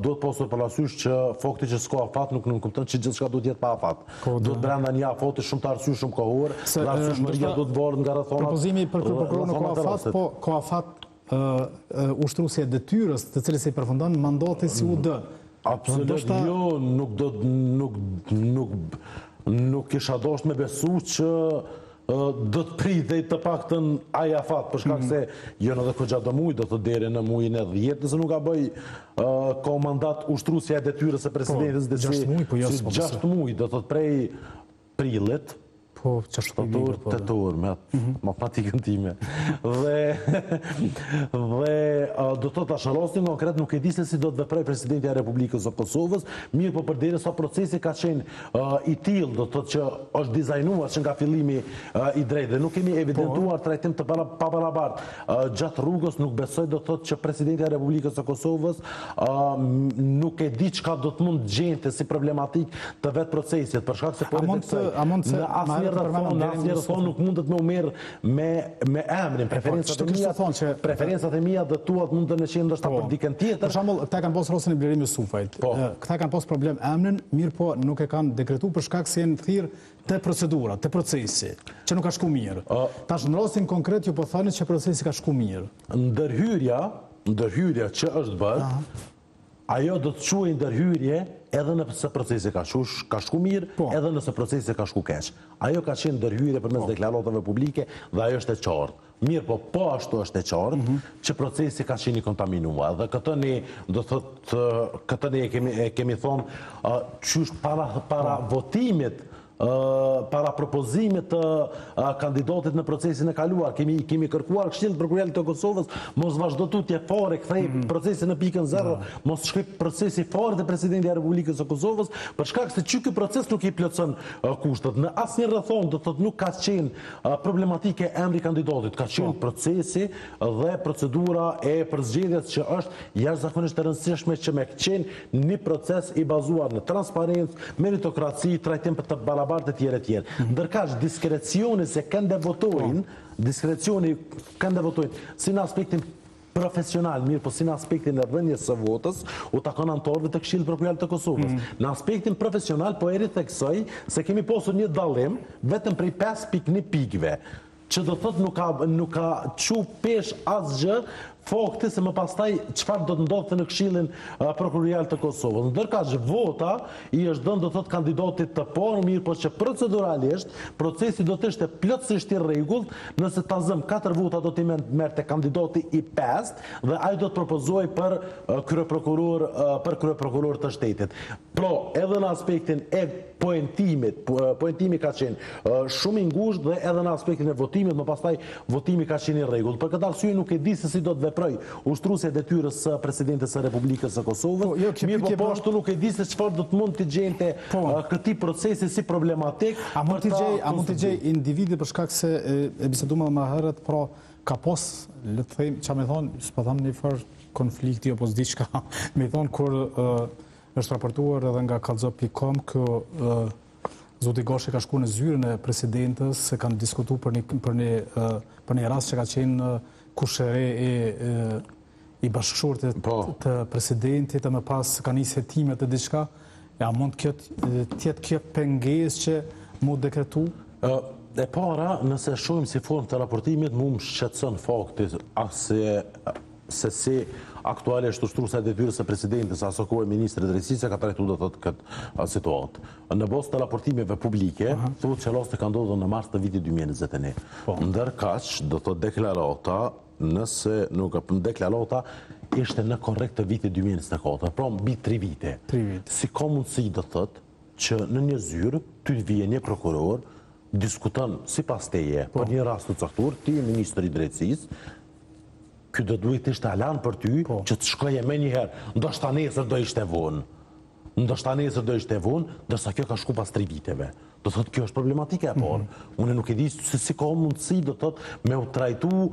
duhet pasur parasysh që fakti që s'ka afat nuk kupton që gjithçka duhet jetë pa afat. Duhet brenda një afati shumë të arsyeshëm kohor.
Propozimi për kryeprokuror nuk ka afat, po ka afat ushtruesi e detyrës, të cilës i përfundon mandati si UD.
Absolutisht jo, nuk kisha dashur me besu që do të pritej të paktën ai afat, për shkak se jo edhe këto gjatë muaj, do të deri në muajin e 10, nëse nuk gaboj, ka mandat ushtruesja e detyrës së presidentit dhe 6 muaj, do të prej prillit.
Po, qashtur,
tetor, me matematikën time. Dhe do të tash rastin konkret nuk e di se si do të veprojë presidenti i Republikës së Kosovës, mirë po përderisa procesi ka qenë i tillë, do të thotë që është dizajnuar që nga fillimi i drejtë dhe nuk kemi evidentuar trajtim të pabarabartë gjatë rrugës, nuk besoj do të thotë që presidenti i Republikës së Kosovës nuk e di çka do të mund gjente si problematik të vetë procesit, për shkak se po në asnjë rrethon nuk mundet me u merr me emrin, preferencat e mia dhe tuat mund të qenë ndoshta për dikën tjetër.
Për shembull, këta kanë pasur rastin e Blerim Jusufajt. Këta kanë pasur problem emrin, mirë po nuk e kanë dekretuar për shkak se janë thirr te procedura, te procesi, që nuk ka shku mirë. Tash në rastin konkret ju po thani që procesi ka shku mirë.
Ndërhyrja që është bërë, ajo do të quajë ndërhyrje edhe nëse procesi ka shku mirë, edhe nëse procesi ka shku keq. Ajo ka qenë ndërhyrje përmes deklaratave publike dhe ajo është e qartë. Mirë, po ashtu është e qartë që procesi ka qenë i kontaminuar. Dhe këtë ne, do thotë, këtë ne kemi thonë qysh para votimit, para propozimit të kandidatit në procesin e kaluar. Kemi kërkuar Këshillit Prokurorit të Kosovës mos vazhdo tutje fare, kthej procesin në pikën 0, mos shkoj procesi fare te presidenti i Republikës së Kosovës, për shkak se ky proces nuk i plotson kushtet. Në asnjë rrethon do thotë nuk ka qenë problematike emri kandidatit, ka qenë procesi dhe procedura e përzgjedhjes që është jashtëzakonisht e rëndësishme që me qenë një proces i bazuar në transparencë, meritokraci, trajtim të barabartë e tjerë. Ndërkaq diskrecioni se kënde votojnë, si në aspektin profesional, mirë, po si në aspektin e dhënies së votës, u takon anëtarëve të Këshillit Prokurorit të Kosovës. Në aspektin profesional, po eri theksoj se kemi pasur një dallim vetëm prej 5.1 pikëve, që do thot nuk ka çu pesh asgjë fakti se më pastaj çfarë do të ndodhte në Këshillin Prokurorial të Kosovës. Ndërkaq vota i është dhënë do thot kandidatit të parë, mirë po që proceduralisht procesi do të ishte plotësisht i rregullt, nëse ta zëm 4 vota do t'i merrte kandidati i 5 dhe ai do të propozojë për kryeprokuror të shtetit. Pra, edhe në aspektin e poentimi ka qenë shumë i ngushtë dhe edhe në aspektin e votimit, më pastaj votimi ka qenë i rregullt. Për këtë arsye nuk e di se si do të veproj ushtrusja e detyrës së presidentit së Republikës së Kosovës. Mirë po ashtu nuk e di se çfarë do të mund të gjente këtij procesi si problematik.
A mund të gjej individi për shkak se e biseduam më herët, pra ka pas, le të them, çfarë më thon, s'po tham në fër konflikti apo diçka. Më thon kur është raportuar edhe nga kallxo.com kë zoti Gashi ka shkuar në zyrën e presidentës se kanë diskutuar për një rast që ka qenë kushere i bashkëshortit të presidentit, e më pas ka nisë hetimet e diçka, a mund tjetë kjo pengesë që mu dekretu?
E para, nëse shohim si formë të raportimit, mu më shqetëson fakti se si aktualisht ushtruesa e detyrës së presidentës aso kohë ministri i drejtësisë ka trajtuar do thotë këtë situatë. Në bazë të raportimeve publike, thotë që rasti ka ndodhur në mars të vitit 2021. Ndërkaq, do thotë deklarata, nëse nuk deklarata ishte në korrekt të vitit 2024, pra mbi 3 vite. Si ka mundësi do thotë që në një zyrë ty vjen një prokuror, diskuton sipas teje për një rast të caktuar, ti je ministri i drejtësisë, ky do duhet ishte alarm për ty që të shkoje me njëherë, ndoshta nesër do ishte vonë. Ndërsa kjo ka shku pas 3 viteve. Do thotë kjo është problematike e parë. Unë nuk e di se si ka mundësi do thotë me u trajtu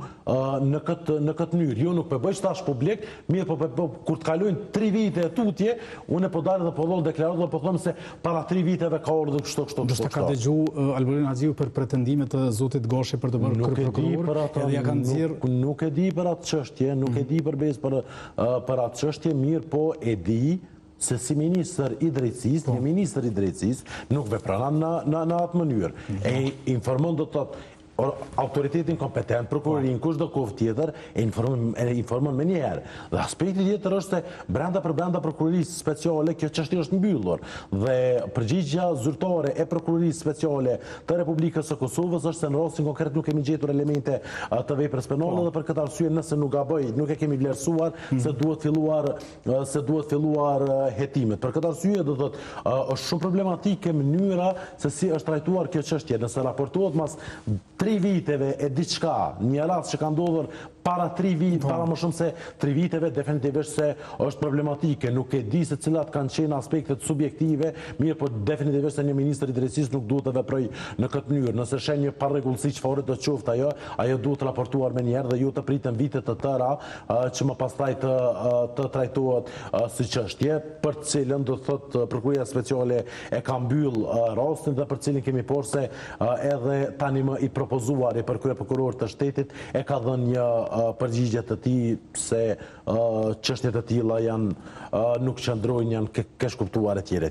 në këtë mënyrë. Jo nuk po bëj tash publik, mirë po kur të kalojnë 3 vite tutje, unë po dalë dhe po lloj deklaratë dhe po them se para 3 viteve ka ardhur kështu.
Do të ka dëgjuar Alborin Haxhiu për pretendimet e zotit Gashi për të bërë kryeprokuror, edhe ja kanë nxjerr.
Nuk e di për atë çështje, nuk e di përbes për atë çështje, mirë po e di se si ministër i drejtësisë, një ministër i drejtësisë nuk vepron në atë mënyrë. E informon do të thotë autoritetin kompetent, prokurorin, kushdo kohë tjetër, e informon me njëherë. Dhe aspekti tjetër është se brenda prokurorisë speciale kjo çështje është mbyllur. Dhe përgjigjja zyrtare e prokurorisë speciale të Republikës së Kosovës është se në rastin konkret nuk kemi gjetur elemente të veprës penale dhe për këtë arsye nëse nuk gaboj, nuk e kemi vlerësuar se duhet filluar hetimet. Për këtë arsye do thotë është shumë problematike mënyra se si është trajtuar kjo çështje. Nëse raportohet mas 3 viteve e diçka, një rast që ka ndodhur para 3 vite, para më shumë se 3 viteve, definitivisht se është problematike. Nuk e di se cilat kanë qenë aspektet subjektive, mirë po definitivisht se një ministër i drejtësisë nuk duhet të veprojë në këtë mënyrë. Nëse shen një parregullsi çfarë do të qoftë ajo duhet raportuar me njëherë dhe ju të pritën vite të tëra që më pastaj të trajtohet si çështje, për të cilën do thotë prokuroria speciale e ka mbyll rastin dhe për cilin kemi porë se edhe tani më i propozuar i për kryeprokuror të shtetit e ka dhënë një përgjigje të tij se çështjet e tilla nuk qëndrojnë, janë keq kuptuar etj.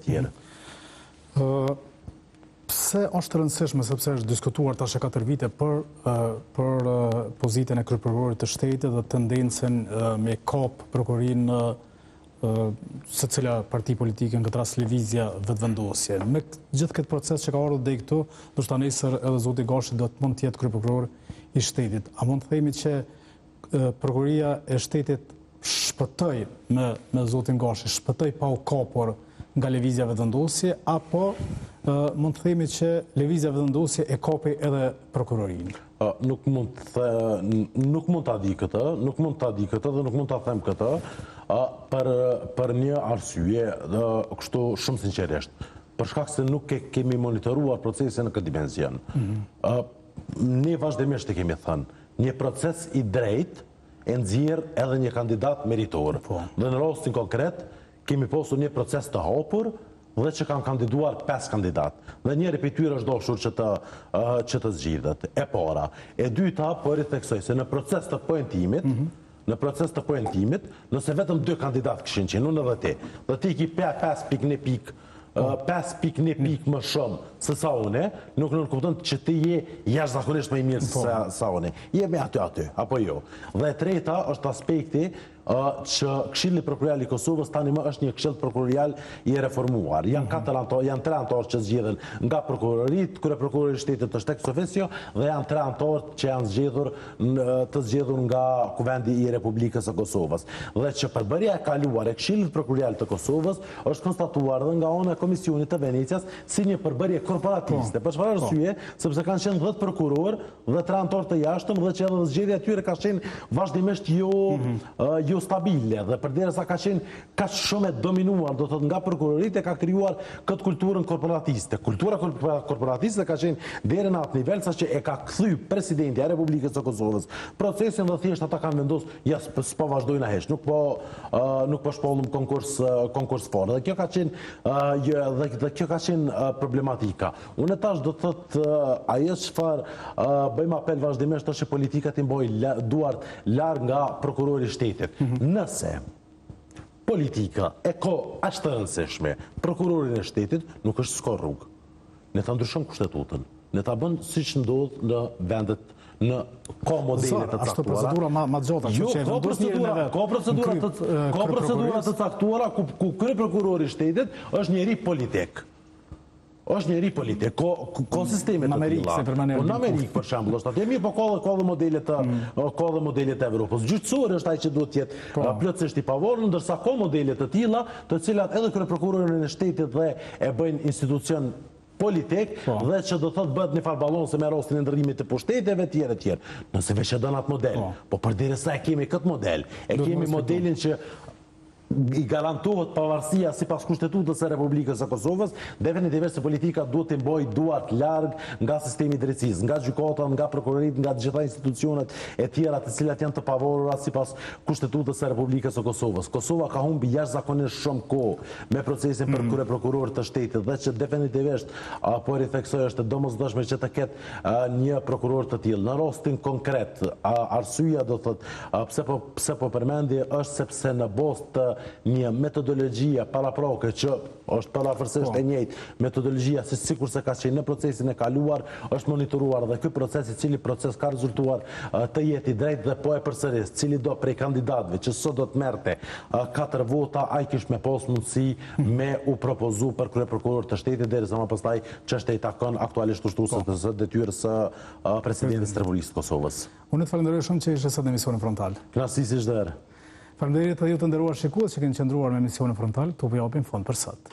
Pse është rëndësishme, sepse është diskutuar tash 4 vite për pozitën e kryeprokurorit të shtetit dhe tendencën me kap prokurorin se cila parti politike, në këtë rast lëvizja vetëvendosje. Me gjithë këtë proces që ka ardhur deri këtu, ndoshta nesër edhe zoti Gashi do të mund të jetë kryeprokuror i shtetit. A mund të themi që prokuroria e shtetit shpëtoi me zotin Gashi, shpëtoi pa u kapur nga lëvizja vetëvendosje, apo mund të themi që lëvizja vetëvendosje e kapi edhe prokurorinë?
Nuk mund ta di këtë dhe nuk mund ta them këtë për një arsye kështu shumë sinqerisht. Për shkak se nuk kemi monitoruar procesin në këtë dimension. Ne vazhdimisht e kemi thënë, një proces i drejtë e nxjerr edhe një kandidat meritor. Dhe në rastin konkret kemi pasur një proces të hapur dhe që kanë kandiduar 5 kandidat. Dhe njëri prej tyre është dashur që të zgjidhet. E para. E dyta, po i theksoj se në proces të poentimit, nëse vetëm 2 kandidat kishin qenë, unë edhe ti, dhe ti ki 5 pikë 5.1 pikë më shumë se sa une, nuk në kupton që ti je jashtëzakonisht më i mirë se sa une. Jemi aty, apo jo. Dhe treta është aspekti që Këshilli Prokurorial i Kosovës tani më është një këshill prokurorial i reformuar. Janë 3 anëtarë që zgjedhen nga prokurorit, kryeprokurori i shtetit është ex officio dhe janë 3 anëtarë që janë të zgjedhur nga Kuvendi i Republikës së Kosovës. Dhe që përbërja e kaluar e Këshillit Prokurorial të Kosovës është konstatuar dhe nga ana e Komisionit të Venecias si një përbërje korporatiste. Për çfarë arsye? Sepse kanë qenë 10 prokurorë dhe 3 anëtarë të jashtëm dhe që edhe zgjedhja e tyre ka qenë vazhdimisht jo stabile dhe përderisa ka qenë kaq shumë e dominuar, do të thotë nga prokuroritë ka krijuar këtë kulturën korporatiste. Kultura korporatiste ka qenë deri në atë nivel saqë e ka kthy presidenti i Republikës së Kosovës procesin dhe thjesht ata kanë vendosur ja s'po vazhdojnë ahesh, nuk po shpollum konkurs fort. Dhe kjo ka qenë problematika. Unë tash do të thotë ajo çfarë bëjmë apel vazhdimisht është që politika të mbojë duart larg nga prokurori i shtetit. Nëse politika e ka aq të rëndësishme prokurorin e shtetit, nuk është s'ka rrugë. Ne ta ndryshojmë kushtetutën. Ne ta bën siç ndodh në vendet në ka modele të caktuara.
Ashtu procedura ma gjota,
jo, ka procedura të caktuara ku kryeprokurori i shtetit është njeri politik. Është njeri politik, ka sisteme të tilla. Në Amerikë, për shembull, është atje mirë, po ka dhe modelet e Evropës. Gjyqësori është ai që duhet të jetë plotësisht i pavarur, ndërsa ka modele të tilla, të cilat edhe kryeprokurorin e shtetit dhe e bëjnë institucion politik dhe që do thotë bëhet një farë balonse me rastin e ndërrimit të pushteteve tjerë. Nëse veç e don atë model, po përderisa e kemi këtë model, e kemi modelin që i garantohet pavarësia sipas kushtetutës së Republikës së Kosovës, definitivisht se politika duhet të mbojë duart larg nga sistemi i drejtësisë, nga gjykata, nga prokurorit, nga të gjitha institucionet e tjera të cilat janë të pavarura sipas kushtetutës së Republikës së Kosovës. Kosova ka humbi jashtëzakonisht shumë kohë me procesin për kryeprokuror të shtetit dhe që definitivisht po ritheksoj është e domosdoshme që të ketë një prokuror të tillë. Në rastin konkret, arsyeja do thotë pse po përmendi është sepse në bazë të një metodologjia paraproke që është parafërsisht e njëjtë metodologjia sikur se ka qenë në procesin e kaluar, është monitoruar dhe ky proces i cili proces ka rezultuar të jetë i drejtë dhe po e përsëris, cili do prej kandidatëve që sot do të merrte 4 vota, ai kish me pas mundësi me u propozu për kryeprokuror të shtetit derisa më pastaj çështja i takon aktualisht ushtuesit të detyrës së presidentit të Republikës së Kosovës.
Unë të falenderoj shumë që ishe sot në emisionin frontal.
Kënaqësi si çdo herë.
Faleminderit edhe ju të nderuar shikues që keni qëndruar me emisionin frontal, tu po japim fond për sot.